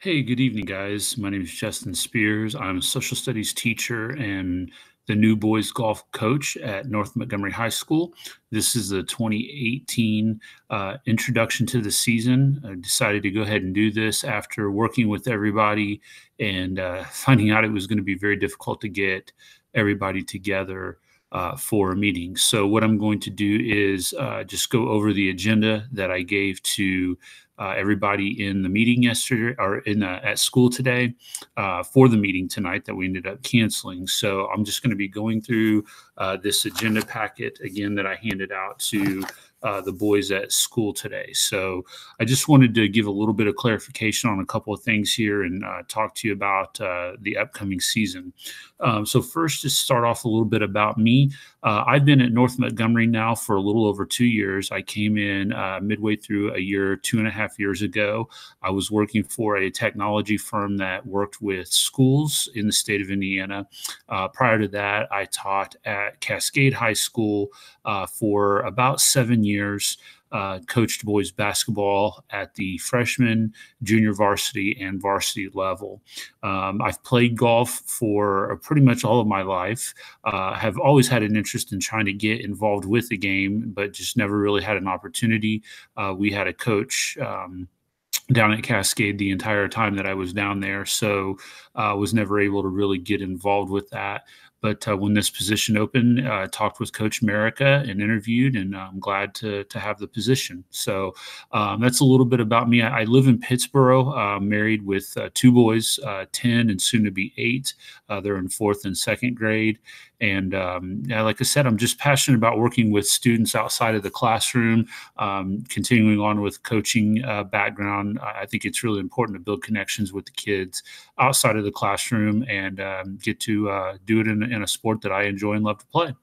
Hey, good evening, guys. My name is Justin Spears. I'm a social studies teacher and the new boys golf coach at North Montgomery High School. This is the 2018 introduction to the season. I decided to go ahead and do this after working with everybody and finding out it was going to be very difficult to get everybody together for a meeting. So, what I'm going to do is just go over the agenda that I gave to everybody in the meeting yesterday or at school today for the meeting tonight that we ended up canceling. So I'm just going to be going through this agenda packet again that I handed out to the boys at school today. So I just wanted to give a little bit of clarification on a couple of things here and talk to you about the upcoming season. So first, just start off a little bit about me. I've been at North Montgomery now for a little over 2 years. I came in midway through a year, 2.5 years ago. I was working for a technology firm that worked with schools in the state of Indiana. Prior to that, I taught at Cascade High School for about 7 years. Coached boys basketball at the freshman, junior varsity, and varsity level. I've played golf for pretty much all of my life. Have always had an interest in trying to get involved with the game, but just never really had an opportunity. We had a coach. Down at Cascade the entire time that I was down there. So was never able to really get involved with that. But when this position opened, talked with Coach Merica and interviewed, and I'm glad to have the position. So that's a little bit about me. I live in Pittsburgh, married with two boys, 10 and soon to be 8. They're in 4th and 2nd grade. And yeah, like I said, I'm just passionate about working with students outside of the classroom, continuing on with coaching background. I think it's really important to build connections with the kids outside of the classroom and get to do it in a sport that I enjoy and love to play.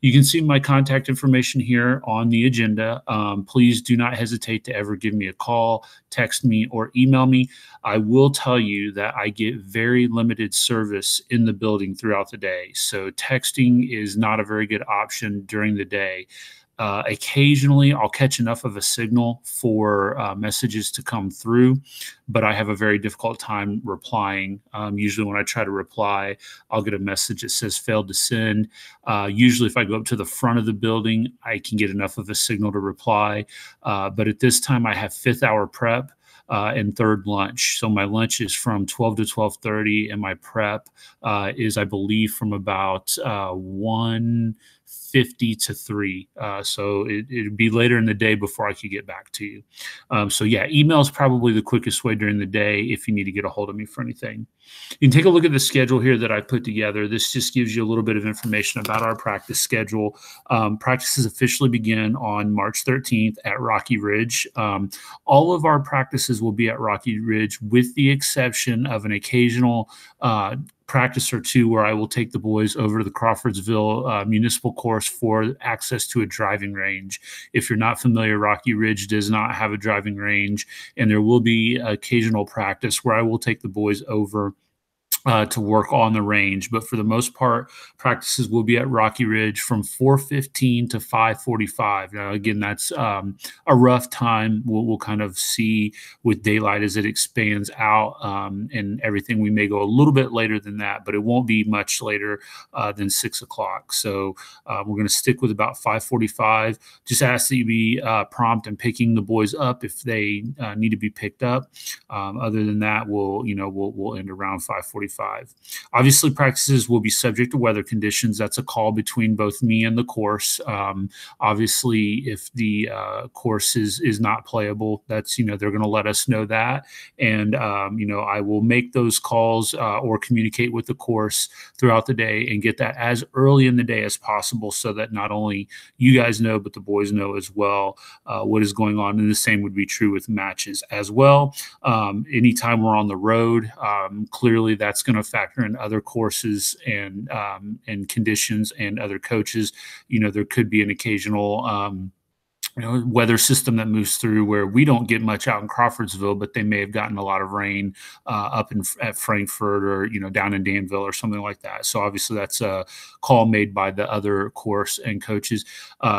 You can see my contact information here on the agenda. Please do not hesitate to ever give me a call, text me, or email me. I will tell you that I get very limited service in the building throughout the day. So texting is not a very good option during the day. Occasionally, I'll catch enough of a signal for messages to come through, but I have a very difficult time replying. Usually, when I try to reply, I'll get a message that says failed to send. Usually, if I go up to the front of the building, I can get enough of a signal to reply. But at this time, I have 5th hour prep. And third lunch. So my lunch is from 12 to 12:30, and my prep is, I believe, from about 1:50 to 3. So it'd be later in the day before I could get back to you. So yeah, email is probably the quickest way during the day if you need to get a hold of me for anything. You can take a look at the schedule here that I put together. This just gives you a little bit of information about our practice schedule. Practices officially begin on March 13th at Rocky Ridge. All of our practices will be at Rocky Ridge with the exception of an occasional practice or two where I will take the boys over to the Crawfordsville Municipal Course for access to a driving range. If you're not familiar, Rocky Ridge does not have a driving range, and there will be occasional practice where I will take the boys over to work on the range. But for the most part, practices will be at Rocky Ridge from 4:15 to 5:45. Now, again, that's a rough time. We'll kind of see with daylight as it expands out and everything. We may go a little bit later than that, but it won't be much later than 6 o'clock. So we're going to stick with about 5:45. Just ask that you be prompt in picking the boys up if they need to be picked up. Other than that, we'll end around 5:45. Obviously, practices will be subject to weather conditions. That's a call between both me and the course. Obviously, if the course is not playable, that's they're going to let us know that, and I will make those calls or communicate with the course throughout the day and get that as early in the day as possible, so that not only you guys know but the boys know as well what is going on. And the same would be true with matches as well. Anytime we're on the road, clearly that's going to factor in other courses and conditions and other coaches. There could be an occasional weather system that moves through where we don't get much out in Crawfordsville, but they may have gotten a lot of rain up at Frankfurt or down in Danville or something like that. So obviously that's a call made by the other course and coaches.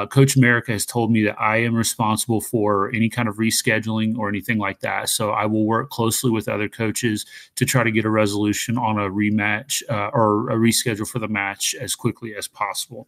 Coach America has told me that I am responsible for any kind of rescheduling or anything like that. So I will work closely with other coaches to try to get a resolution on a rematch or a reschedule for the match as quickly as possible.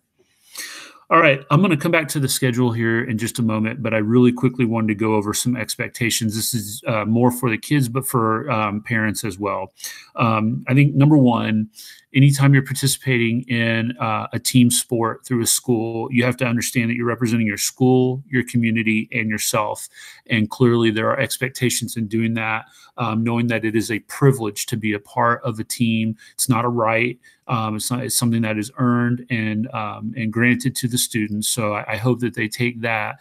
All right, I'm going to come back to the schedule here in just a moment, but I really quickly wanted to go over some expectations. This is more for the kids, but for parents as well. I think number one, anytime you're participating in a team sport through a school, you have to understand that you're representing your school, your community, and yourself. And clearly there are expectations in doing that, knowing that it is a privilege to be a part of a team. It's not a right. It's something that is earned and granted to the students. So I hope that they take that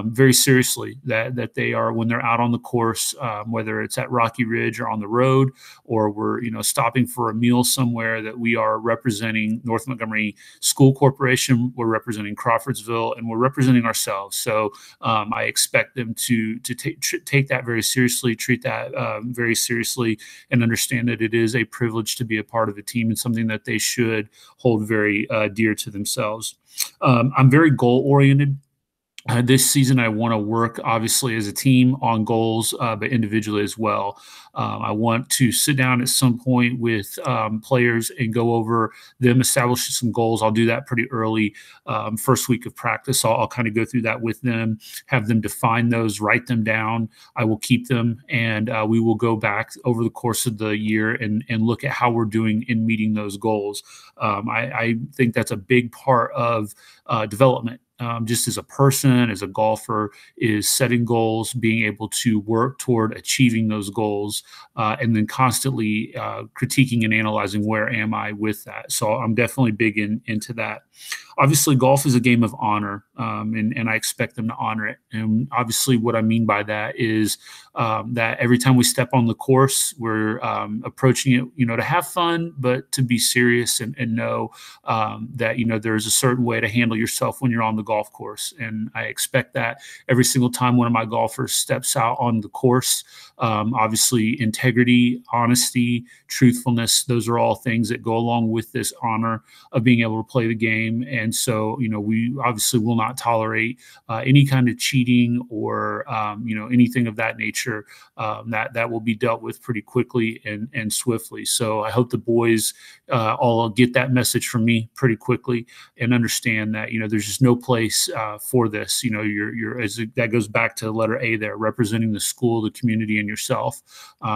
very seriously, that they are, when they're out on the course, whether it's at Rocky Ridge or on the road, or we're stopping for a meal somewhere, that we are representing North Montgomery School Corporation, we're representing Crawfordsville, and we're representing ourselves. So I expect them to take that very seriously, treat that very seriously, and understand that it is a privilege to be a part of a team and something that they should hold very dear to themselves. I'm very goal oriented. This season, I want to work obviously as a team on goals, but individually as well. I want to sit down at some point with players and go over them, establish some goals. I'll do that pretty early, first week of practice. I'll kind of go through that with them, have them define those, write them down. I will keep them, and we will go back over the course of the year and look at how we're doing in meeting those goals. I think that's a big part of development. Just as a person, as a golfer, is setting goals, being able to work toward achieving those goals, and then constantly critiquing and analyzing where am I with that. So I'm definitely big into that. Obviously, golf is a game of honor, and I expect them to honor it. And obviously, what I mean by that is that every time we step on the course, we're approaching it, to have fun, but to be serious and know that there's a certain way to handle yourself when you're on the golf course. And I expect that every single time one of my golfers steps out on the course. Obviously, integrity, honesty, truthfulness, those are all things that go along with this honor of being able to play the game. And so, we obviously will not tolerate any kind of cheating or, anything of that nature. That will be dealt with pretty quickly and swiftly. So I hope the boys all get that message from me pretty quickly and understand that, there's just no place for this. That goes back to letter A there, representing the school, the community, and yourself.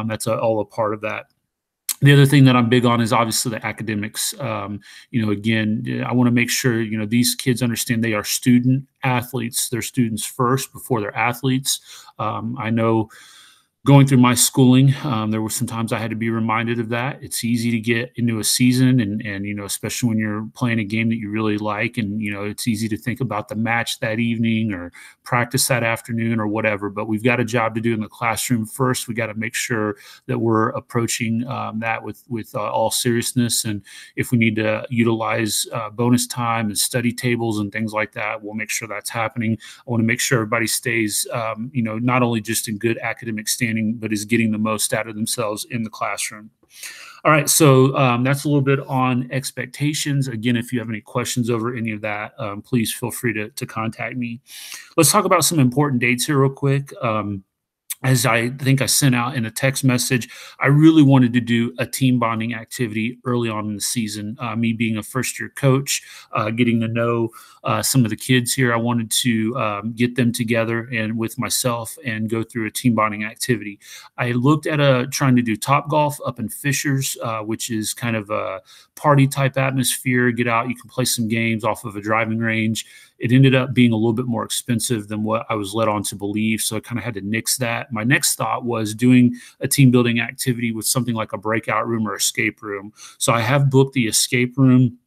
That's all a part of that. The other thing that I'm big on is obviously the academics. Again, I want to make sure, these kids understand they are student athletes. They're students first before they're athletes. I know going through my schooling, there were some times I had to be reminded of that. It's easy to get into a season and especially when you're playing a game that you really like, and, it's easy to think about the match that evening or practice that afternoon or whatever, but we've got a job to do in the classroom first. We got to make sure that we're approaching that with all seriousness. And if we need to utilize bonus time and study tables and things like that, we'll make sure that's happening. I want to make sure everybody stays, not only just in good academic standing, but is getting the most out of themselves in the classroom. All right, so that's a little bit on expectations. Again, if you have any questions over any of that, please feel free to contact me. Let's talk about some important dates here real quick. As I think I sent out in a text message, I really wanted to do a team bonding activity early on in the season. Me being a first-year coach, getting to know some of the kids here, I wanted to get them together and with myself and go through a team bonding activity. I looked at trying to do Top Golf up in Fishers, which is kind of a party-type atmosphere. Get out, you can play some games off of a driving range. It ended up being a little bit more expensive than what I was led on to believe, so I kind of had to nix that. My next thought was doing a team building activity with something like a breakout room or escape room. So I have booked the escape room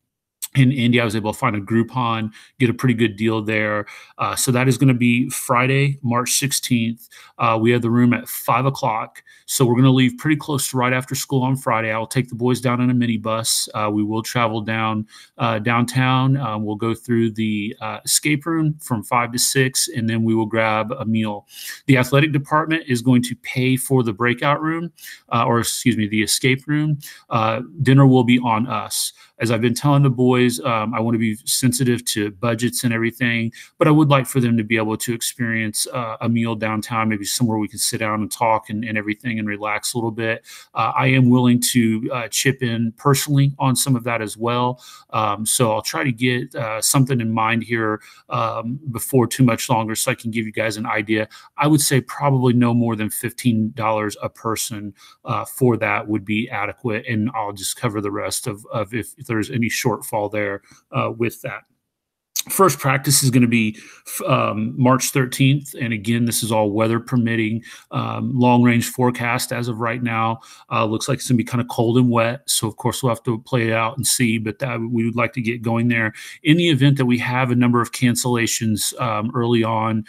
in Indy. I was able to find a Groupon, get a pretty good deal there. So that is going to be Friday, March 16th. We have the room at 5 o'clock. So we're going to leave pretty close to right after school on Friday. I will take the boys down in a minibus. We will travel down downtown. We'll go through the escape room from 5 to 6, and then we will grab a meal. The athletic department is going to pay for the breakout room, or excuse me, the escape room. Dinner will be on us. As I've been telling the boys, I want to be sensitive to budgets and everything, but I would like for them to be able to experience a meal downtown, maybe somewhere we can sit down and talk and everything and relax a little bit. I am willing to chip in personally on some of that as well. So I'll try to get something in mind here before too much longer so I can give you guys an idea. I would say probably no more than $15 a person for that would be adequate, and I'll just cover the rest of if there's any shortfall there with that. First practice is going to be March 13th. And again, this is all weather permitting. Long range forecast as of right now looks like it's going to be kind of cold and wet. So, of course, we'll have to play it out and see. But we would like to get going there. In the event that we have a number of cancellations early on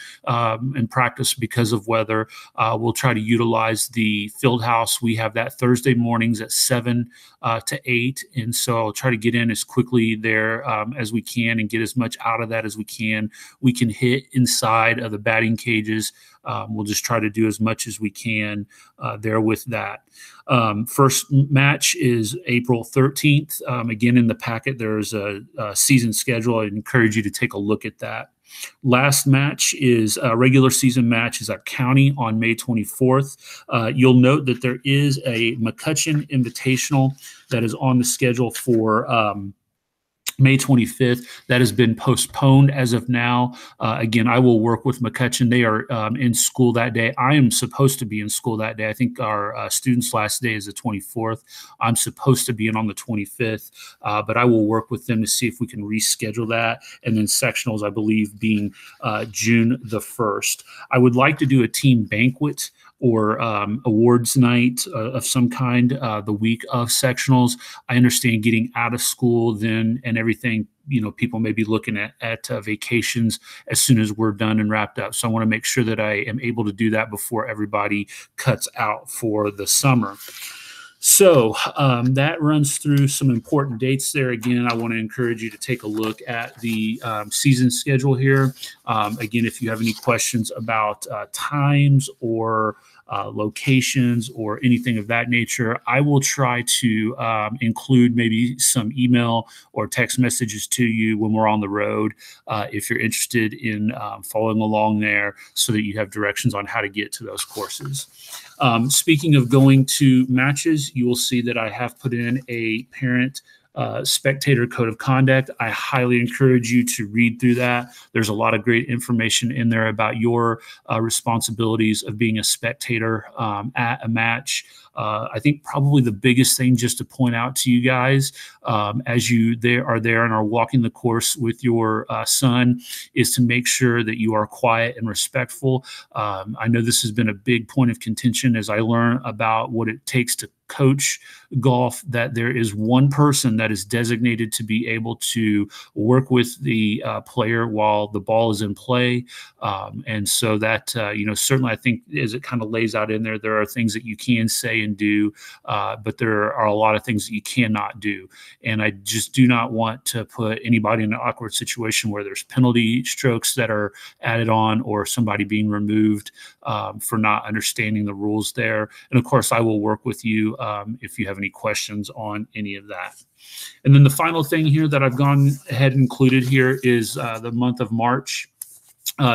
in practice because of weather, we'll try to utilize the field house. We have that Thursday mornings at 7 to 8. And so I'll try to get in as quickly there as we can and get as much out of that as we can. We can hit inside of the batting cages. We'll just try to do as much as we can there with that. First match is April 13th. Again, in the packet, there's a season schedule. I encourage you to take a look at that. Last match is a regular season match is at County on May 24th. You'll note that there is a McCutcheon Invitational that is on the schedule for May 25th. That has been postponed as of now. Again, I will work with McCutcheon. They are in school that day. I am supposed to be in school that day. I think our students' last day is the 24th. I'm supposed to be in on the 25th, but I will work with them to see if we can reschedule that. And then sectionals, I believe, being June the 1st. I would like to do a team banquet or awards night of some kind the week of sectionals. I understand getting out of school then and everything, people may be looking at vacations as soon as we're done and wrapped up. So I want to make sure that I am able to do that before everybody cuts out for the summer. So that runs through some important dates there. Again, I want to encourage you to take a look at the season schedule here. Again, if you have any questions about times or locations or anything of that nature, I will try to include maybe some email or text messages to you when we're on the road if you're interested in following along there so that you have directions on how to get to those courses. Speaking of going to matches, you will see that I have put in a parent spectator code of conduct. I highly encourage you to read through that. There's a lot of great information in there about your responsibilities of being a spectator at a match. I think probably the biggest thing just to point out to you guys as you are there and are walking the course with your son is to make sure that you are quiet and respectful. I know this has been a big point of contention as I learn about what it takes to coach golf, that there is one person that is designated to be able to work with the player while the ball is in play. And so that, certainly I think as it kind of lays out in there, there are things that you can say and do, but there are a lot of things that you cannot do. And I just do not want to put anybody in an awkward situation where there's penalty strokes that are added on or somebody being removed for not understanding the rules there. And of course, I will work with you if you have any questions on any of that. And then the final thing here that I've gone ahead and included here is the month of March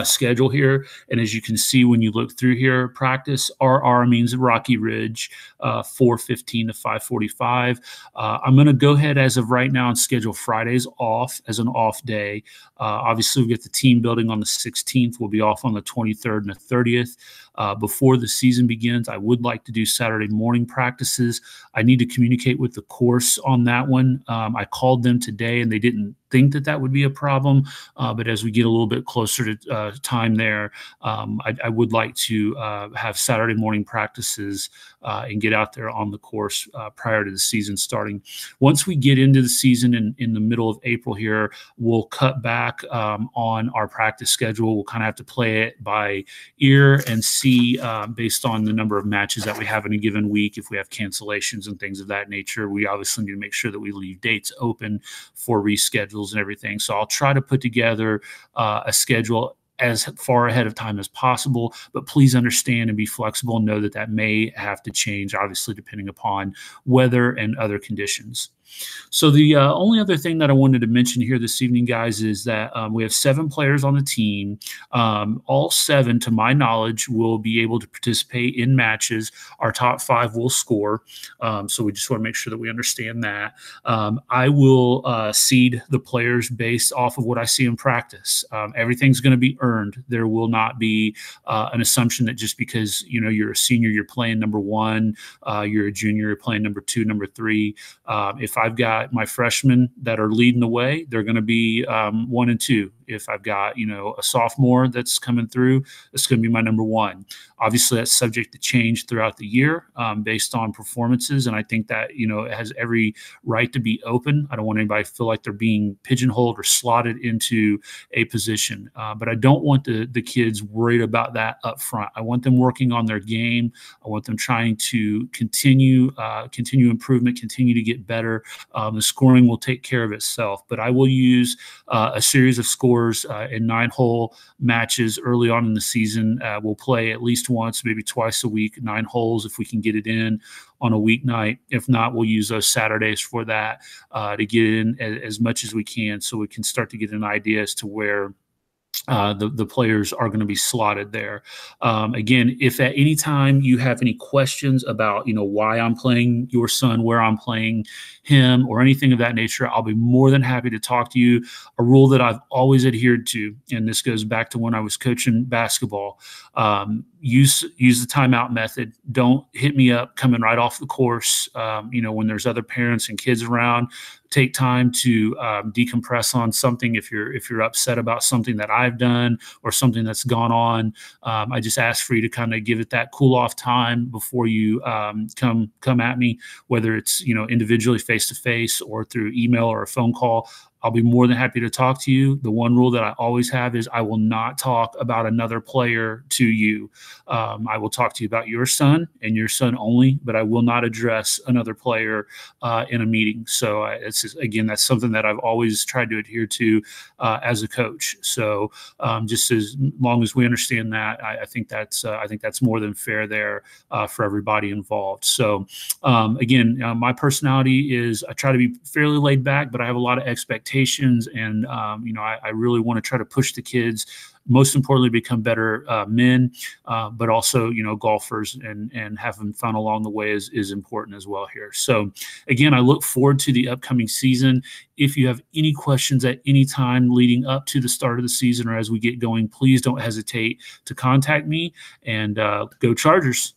schedule here. And as you can see, when you look through here, practice, RR means Rocky Ridge, 4:15 to 5:45. I'm going to go ahead as of right now and schedule Fridays off as an off day. Obviously, we get the team building on the 16th. We'll be off on the 23rd and the 30th. Before the season begins, I would like to do Saturday morning practices. I need to communicate with the course on that one. I called them today and they didn't think that that would be a problem, but as we get a little bit closer to time there, I would like to have Saturday morning practices and get out there on the course prior to the season starting. Once we get into the season in the middle of April here, we'll cut back on our practice schedule. We'll kind of have to play it by ear and see based on the number of matches that we have in a given week. If we have cancellations and things of that nature, we obviously need to make sure that we leave dates open for reschedules and everything. So I'll try to put together a schedule as far ahead of time as possible, but please understand and be flexible and know that that may have to change, obviously, depending upon weather and other conditions. So the only other thing that I wanted to mention here this evening, guys, is that we have 7 players on the team. All 7, to my knowledge, will be able to participate in matches. Our top 5 will score. So we just want to make sure that we understand that. I will seed the players based off of what I see in practice. Everything's going to be earned. There will not be an assumption that just because you're a senior, you're playing number 1, you're a junior, you're playing number 2, number 3. If I've got my freshmen that are leading the way, they're going to be 1 and 2. If I've got, a sophomore that's coming through, it's going to be my number 1. Obviously, that's subject to change throughout the year based on performances. And I think that, it has every right to be open. I don't want anybody to feel like they're being pigeonholed or slotted into a position. But I don't want the kids worried about that up front. I want them working on their game. I want them trying to continue improvement, continue to get better. The scoring will take care of itself. But I will use a series of scores in 9-hole matches early on in the season. We'll play at least once, maybe twice a week, 9 holes if we can get it in on a weeknight. If not, we'll use those Saturdays for that to get in as much as we can so we can start to get an idea as to where the players are going to be slotted there. Again, if at any time you have any questions about, why I'm playing your son, where I'm playing him, or anything of that nature, I'll be more than happy to talk to you. A rule that I've always adhered to, and this goes back to when I was coaching basketball, use the timeout method. Don't hit me up coming right off the course. When there's other parents and kids around, take time to decompress on something. If you're upset about something that I've done or something that's gone on, I just ask for you to kind of give it that cool off time before you come at me, whether it's individually face to face or through email or a phone call. I'll be more than happy to talk to you. The one rule that I always have is I will not talk about another player to you. I will talk to you about your son and your son only, but I will not address another player in a meeting. So again, that's something that I've always tried to adhere to as a coach. So just as long as we understand that, I think that's more than fair there for everybody involved. So again, my personality is I try to be fairly laid back, but I have a lot of expectations. And, I really want to try to push the kids, most importantly, become better men, but also, golfers and having fun along the way is important as well here. So again, I look forward to the upcoming season. If you have any questions at any time leading up to the start of the season or as we get going, please don't hesitate to contact me, and go Chargers.